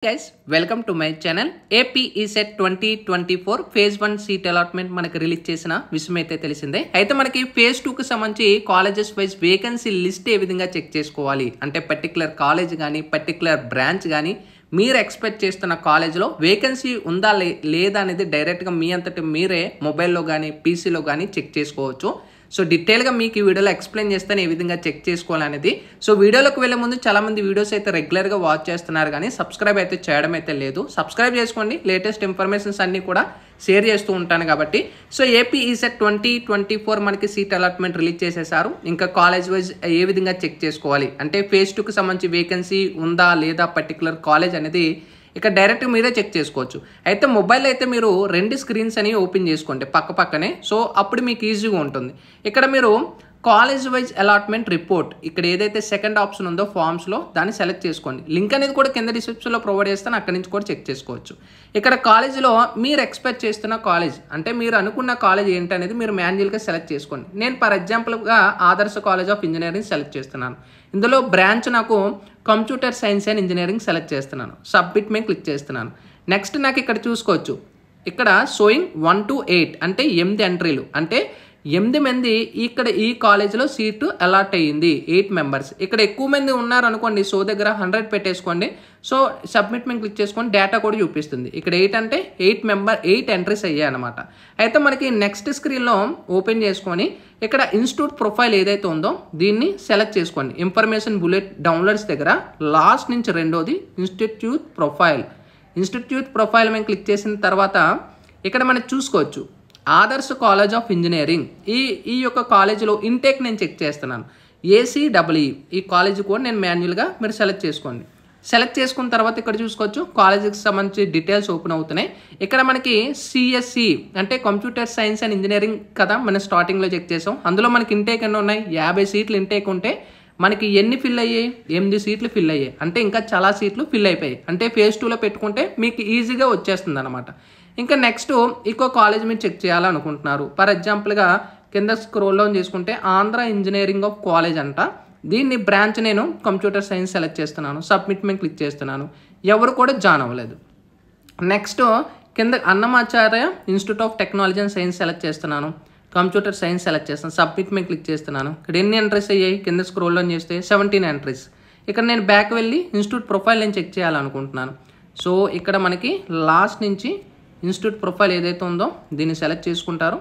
Guys, welcome to my channel. AP ESET 2024 phase 1 seat allotment మనకి release చేసిన విషయం అయితే తెలిసిందే. అయితే మనకి phase 2 కి సంబంధించి కాలేజెస్ వైజ్ వేకెన్సీ లిస్ట్ ఏ విధంగా చెక్ చేసుకోవాలి అంటే పర్టిక్యులర్ కాలేజ్ గాని పర్టిక్యులర్ బ్రాంచ్ గాని మీరు ఎక్స్పెక్ట్ చేస్తున్న కాలేజ్లో వేకెన్సీ ఉందా లేదా అనేది డైరెక్ట్గా మీ అంతటి మీరే మొబైల్లో కానీ పీసీలో కానీ చెక్ చేసుకోవచ్చు. సో డీటెయిల్గా మీకు ఈ వీడియోలో ఎక్స్ప్లెయిన్ చేస్తాను ఏ విధంగా చెక్ చేసుకోవాలనేది. సో వీడియోలోకి వెళ్ళే ముందు చాలామంది వీడియోస్ అయితే రెగ్యులర్గా వాచ్ చేస్తున్నారు కానీ సబ్స్క్రైబ్ అయితే చేయడం అయితే లేదు. సబ్స్క్రైబ్ చేసుకోండి, లేటెస్ట్ ఇన్ఫర్మేషన్స్ అన్నీ కూడా షేర్ చేస్తూ ఉంటాను కాబట్టి. సో ఏపీ ఈసెట్ 2024 మనకి సీట్ అలాట్మెంట్ రిలీజ్ చేసేసారు. ఇంకా కాలేజ్ వైజ్ ఏ విధంగా చెక్ చేసుకోవాలి అంటే ఫేజ్ 2కి సంబంధించి వేకెన్సీ ఉందా లేదా పర్టికులర్ కాలేజ్ అనేది ఇక డైరెక్ట్ మీరే చెక్ చేసుకోవచ్చు. అయితే మొబైల్ అయితే మీరు రెండు స్క్రీన్స్ అని ఓపెన్ చేసుకోండి పక్క పక్కనే. సో అప్పుడు మీకు ఈజీగా ఉంటుంది. ఇక్కడ మీరు కాలేజ్ వైజ్ అలాట్మెంట్ రిపోర్ట్ ఇక్కడ ఏదైతే సెకండ్ ఆప్షన్ ఉందో ఫామ్స్లో దాన్ని సెలెక్ట్ చేసుకోండి. లింక్ అనేది కూడా కింద డిస్క్రిప్షన్లో ప్రొవైడ్ చేస్తాను, అక్కడి నుంచి కూడా చెక్ చేసుకోవచ్చు. ఇక్కడ కాలేజీలో మీరు ఎక్స్పెక్ట్ చేస్తున్న కాలేజ్ అంటే మీరు అనుకున్న కాలేజ్ ఏంటనేది మీరు మాన్యువల్గా సెలెక్ట్ చేసుకోండి. నేను ఫర్ ఎగ్జాంపుల్గా ఆదర్శ కాలేజ్ ఆఫ్ ఇంజనీరింగ్ సెలెక్ట్ చేస్తున్నాను. ఇందులో బ్రాంచ్ నాకు computer science and engineering select చేస్తున్నాను. సబ్మిట్ మీద క్లిక్ చేస్తున్నాను. నెక్స్ట్ నాకు ఇక్కడ చూసుకోవచ్చు, ఇక్కడ షోయింగ్ 1 to 8 అంటే 8 ఎంట్రీలు అంటే 8 మంది ఇక్కడ ఈ కాలేజీలో సీటు అలాట్ అయ్యింది. 8 మెంబర్స్. ఇక్కడ ఎక్కువ మంది ఉన్నారు అనుకోండి, సో దగ్గర 100 పెట్టేసుకోండి. సో సబ్మిట్ మీద క్లిక్ చేసుకొని డేటా కూడా చూపిస్తుంది. ఇక్కడ 8 అంటే 8 ఎంట్రీస్ అయ్యాయి అనమాట. అయితే మనకి నెక్స్ట్ స్క్రీన్లో ఓపెన్ చేసుకొని ఇక్కడ ఇన్స్టిట్యూట్ ప్రొఫైల్ ఏదైతే ఉందో దీన్ని సెలెక్ట్ చేసుకోండి. ఇన్ఫర్మేషన్ బుల్లెట్ డౌన్లోడ్స్ దగ్గర లాస్ట్ నుంచి రెండోది ఇన్స్టిట్యూట్ ప్రొఫైల్ మీద క్లిక్ చేసిన తర్వాత ఇక్కడ మనం చూసుకోవచ్చు ఆదర్శ కాలేజ్ ఆఫ్ ఇంజనీరింగ్. ఈ యొక్క కాలేజీలో ఇంటేక్ నేను చెక్ చేస్తున్నాను. ACEE ఈ కాలేజీ కూడా నేను మాన్యువల్గా మీరు సెలెక్ట్ చేసుకోండి. సెలెక్ట్ చేసుకున్న తర్వాత ఇక్కడ చూసుకోవచ్చు కాలేజీకి సంబంధించి డీటెయిల్స్ ఓపెన్ అవుతున్నాయి. ఇక్కడ మనకి CSE అంటే కంప్యూటర్ సైన్స్ అండ్ ఇంజనీరింగ్ కదా మనం స్టార్టింగ్లో చెక్ చేసాం. అందులో మనకి ఇంటేక్ ఎన్ని ఉన్నాయి, 50 సీట్లు ఇంటేక్ ఉంటే మనకి ఎన్ని ఫిల్ అయ్యాయి, 8 సీట్లు ఫిల్ అయ్యాయి. అంటే ఇంకా చాలా సీట్లు ఫిల్ అయిపోయాయి. అంటే ఫేజ్ 2లో పెట్టుకుంటే మీకు ఈజీగా వచ్చేస్తుంది అనమాట. ఇంకా నెక్స్ట్ ఇంకో కాలేజ్ మీరు చెక్ చేయాలనుకుంటున్నారు. ఫర్ ఎగ్జాంపుల్గా కింద స్క్రోల్ డౌన్ చేసుకుంటే ఆంధ్ర ఇంజనీరింగ్ ఆఫ్ కాలేజ్ అంట. దీన్ని బ్రాంచ్ నేను కంప్యూటర్ సైన్స్ సెలెక్ట్ చేస్తున్నాను. సబ్మిట్ మీద క్లిక్ చేస్తున్నాను. ఎవరు కూడా జాయిన్ అవ్వలేదు. నెక్స్ట్ కింద Annamacharya institute of technology and science select చేస్తున్నాను. కంప్యూటర్ సైన్స్ సెలెక్ట్ చేస్తాను. సబ్మిట్ మీద క్లిక్ చేస్తున్నాను. ఇక్కడ ఎన్ని ఎంట్రీస్ అయ్యాయి కింద స్క్రోల్ డౌన్ చేస్తే 17 ఎంట్రీస్. ఇక్కడ నేను బ్యాక్ వెళ్ళి ఇన్స్టిట్యూట్ ప్రొఫైల్ నేను చెక్ చేయాలనుకుంటున్నాను. సో ఇక్కడ మనకి లాస్ట్ నుంచి ఇన్స్టిట్యూట్ ప్రొఫైల్ ఏదైతే ఉందో దీన్ని సెలెక్ట్ చేసుకుంటారు.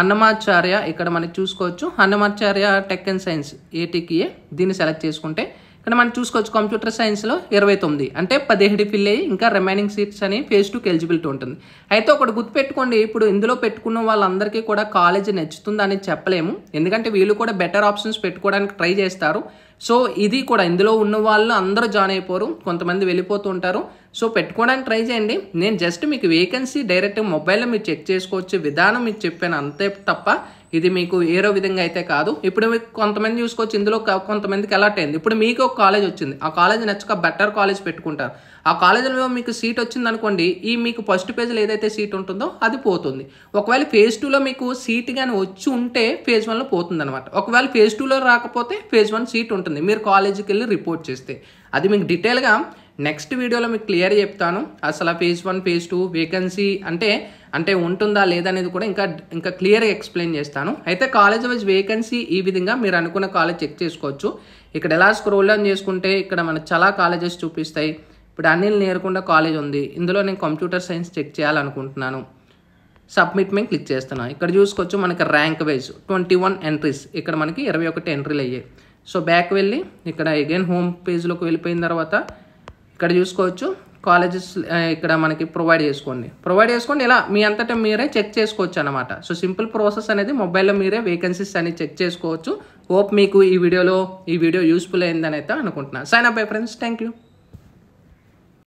అన్నమాచార్య ఇక్కడ మనకి చూసుకోవచ్చు Annamacharya tech and science ATKA దీన్ని సెలెక్ట్ చేసుకుంటే ఇక్కడ మనం చూసుకోవచ్చు కంప్యూటర్ సైన్స్లో 29 అంటే 17 ఫిల్ అయ్యి ఇంకా రిమైనింగ్ సీట్స్ అని ఫేజ్ 2కి ఎలిజిబిలిటీ ఉంటుంది. అయితే ఒకటి గుర్తుపెట్టుకోండి, ఇప్పుడు ఇందులో పెట్టుకున్న వాళ్ళందరికీ కూడా కాలేజ్ నచ్చుతుంది అని చెప్పలేము. ఎందుకంటే వీళ్ళు కూడా బెటర్ ఆప్షన్స్ పెట్టుకోవడానికి ట్రై చేస్తారు. సో ఇది కూడా ఇందులో ఉన్న వాళ్ళు అందరూ జాయిన్ అయిపోరు, కొంతమంది వెళ్ళిపోతూ ఉంటారు. సో పెట్టుకోవడానికి ట్రై చేయండి. నేను జస్ట్ మీకు వేకెన్సీ డైరెక్ట్ మొబైల్లో మీరు చెక్ చేసుకోవచ్చు విధానం మీకు చెప్పాను అంతే తప్ప ఇది మీకు ఏరో విధంగా అయితే కాదు. ఇప్పుడు మీకు కొంతమంది చూసుకోవచ్చు ఇందులో కొంతమందికి అలాట్ అయింది. ఇప్పుడు మీకు ఒక కాలేజ్ వచ్చింది, ఆ కాలేజ్ నచ్చక బెటర్ కాలేజ్ పెట్టుకుంటారు. ఆ కాలేజీలో మీకు సీట్ వచ్చింది అనుకోండి, ఈ మీకు ఫస్ట్ పేజ్లో ఏదైతే సీట్ ఉంటుందో అది పోతుంది. ఒకవేళ ఫేజ్ 2లో మీకు సీట్ కానీ వచ్చి ఉంటే ఫేజ్ 1లో పోతుంది అనమాట. ఒకవేళ ఫేజ్ 2లో రాకపోతే ఫేజ్ 1 సీట్ ఉంటుంది మీరు కాలేజీకి వెళ్ళి రిపోర్ట్ చేస్తే. అది మీకు డీటెయిల్గా నెక్స్ట్ వీడియోలో మీకు క్లియర్ చెప్తాను. అసలు ఫేజ్ 1 ఫేజ్ 2 వేకెన్సీ అంటే ఉంటుందా లేదా అనేది కూడా ఇంకా క్లియర్గా ఎక్స్ప్లెయిన్ చేస్తాను. అయితే కాలేజ్ వైజ్ వేకెన్సీ ఈ విధంగా మీరు అనుకున్న కాలేజ్ చెక్ చేసుకోవచ్చు. ఇక్కడ ఎలా స్క్రోల్ డౌన్ చేసుకుంటే ఇక్కడ మనకు చాలా కాలేజెస్ చూపిస్తాయి. ఇప్పుడు అనిల్ నేర్కొండ కాలేజ్ ఉంది, ఇందులో నేను కంప్యూటర్ సైన్స్ చెక్ చేయాలనుకుంటున్నాను. సబ్మిట్ మీద క్లిక్ చేస్తున్నాను. ఇక్కడ చూసుకోవచ్చు మనకి ర్యాంక్ వైజ్ 21 ఎంట్రీస్ ఇక్కడ మనకి 21 ఎంట్రీలు అయ్యాయి. సో బ్యాక్ వెళ్ళి ఇక్కడ అగైన్ హోమ్ పేజ్లోకి వెళ్ళిపోయిన తర్వాత ఇక్కడ చూసుకోవచ్చు కాలేజెస్ ఇక్కడ మనకి ప్రొవైడ్ చేసుకోండి. ఇలా మీ అంతటా మీరే చెక్ చేసుకోవచ్చు అనమాట. సో సింపుల్ ప్రాసెస్ అనేది మొబైల్లో మీరే వేకెన్సీస్ అని చెక్ చేసుకోవచ్చు. హోప్ మీకు ఈ వీడియో యూస్ఫుల్ అయిందని అయితే అనుకుంటున్నాను. Sign up bye friends. Thank you.